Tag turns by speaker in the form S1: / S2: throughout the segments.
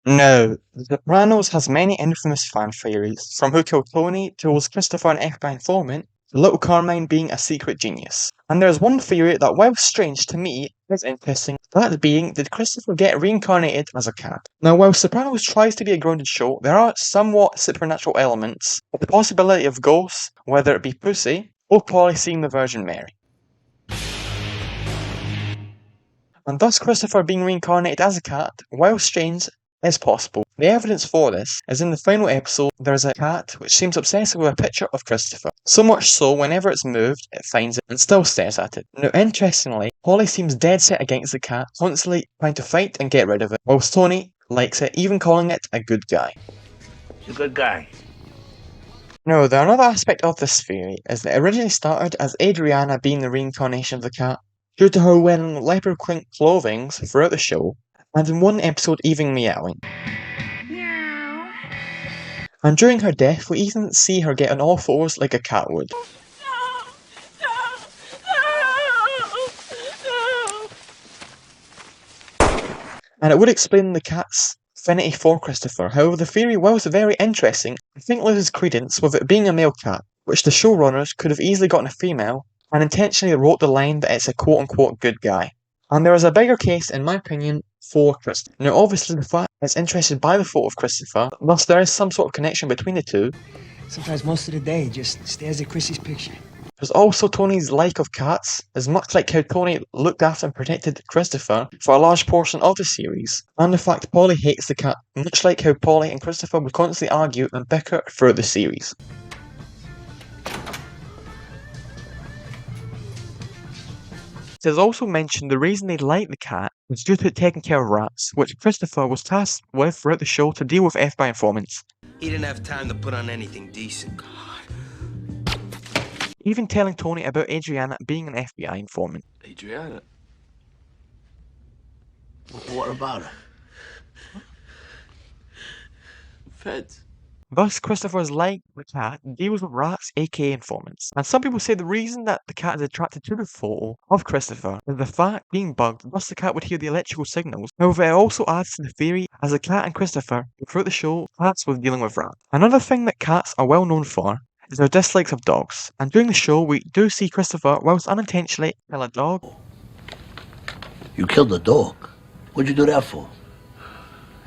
S1: Now, The Sopranos has many infamous fan theories, from Who Killed Tony to was Christopher an FBI informant, to Little Carmine being a secret genius. And there's one theory that, while strange to me, is interesting, that being, did Christopher get reincarnated as a cat? Now, while Sopranos tries to be a grounded show, there are somewhat supernatural elements, with the possibility of ghosts, whether it be Pussy, or Polly seeing the Virgin Mary. And thus Christopher being reincarnated as a cat, while strange, is possible. The evidence for this is in the final episode. There is a cat which seems obsessed with a picture of Christopher. So much so, whenever it's moved, it finds it and still stares at it. Now, interestingly, Polly seems dead set against the cat, constantly trying to fight and get rid of it, whilst Tony likes it, even calling it a good guy.
S2: He's a good guy.
S1: Now, the another aspect of this theory is that it originally started as Adriana being the reincarnation of the cat, due to her wearing leopard print clothing throughout the show, and in one episode even meowing.
S3: Meow.
S1: And during her death, we even see her get on all fours like a cat would. And it would explain the cat's affinity for Christopher. However, the theory, whilst very interesting, I think loses credence with it being a male cat, which the showrunners could have easily gotten a female and intentionally wrote the line that it's a quote-unquote good guy. And there is a bigger case, in my opinion, for Christopher. Now, obviously, the fact it's interested by the photo of Christopher, thus there is some sort of connection between the two.
S4: Sometimes most of the day he just stares at Chrissy's picture.
S1: There's also Tony's like of cats, as much like how Tony looked after and protected Christopher for a large portion of the series, and the fact Polly hates the cat, much like how Polly and Christopher would constantly argue and bicker throughout the series. It is also mentioned the reason they liked the cat was due to it taking care of rats, which Christopher was tasked with throughout the show to deal with FBI informants.
S5: He didn't have time to put on anything decent.
S1: Even telling Tony about Adriana being an FBI informant.
S2: Adriana? What about her? Feds.
S1: Thus, Christopher's like the cat deals with rats, aka informants. And some people say the reason that the cat is attracted to the photo of Christopher is the fact being bugged, thus the cat would hear the electrical signals. However, it also adds to the theory as the cat and Christopher, throughout the show, cats with dealing with rats. Another thing that cats are well known for is their dislikes of dogs. And during the show, we do see Christopher, whilst unintentionally, kill a dog.
S2: You killed a dog? What'd you do that for?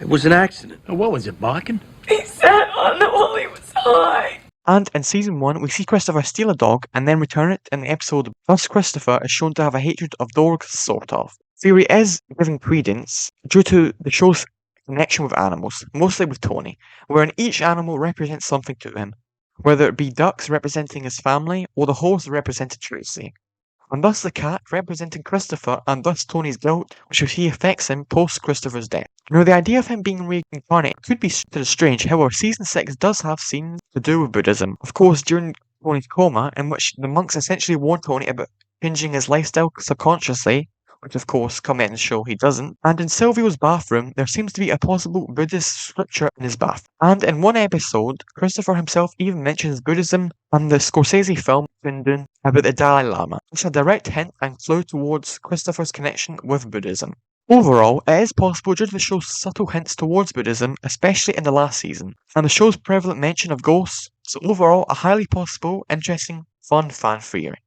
S2: It was an accident.
S4: What was it, barking?
S3: He sat on it while he was high.
S1: And in season 1, we see Christopher steal a dog and then return it in the episode. Thus, Christopher is shown to have a hatred of dogs, sort of. Theory is given credence due to the show's connection with animals, mostly with Tony, wherein each animal represents something to him, whether it be ducks representing his family or the horse representing Tracy. And thus the cat representing Christopher, and thus Tony's guilt, which we see affects him post Christopher's death. Now, the idea of him being reincarnated could be strange, however, season 6 does have scenes to do with Buddhism. Of course, during Tony's coma, in which the monks essentially warn Tony about changing his lifestyle subconsciously, which of course come in the show he doesn't. And in Silvio's bathroom, there seems to be a possible Buddhist scripture in his bath. And in one episode, Christopher himself even mentions Buddhism and the Scorsese film Kundun about the Dalai Lama. It's a direct hint and clue towards Christopher's connection with Buddhism. Overall, it is possible due to the show's subtle hints towards Buddhism, especially in the last season, and the show's prevalent mention of ghosts, so overall a highly possible, interesting, fun fan theory.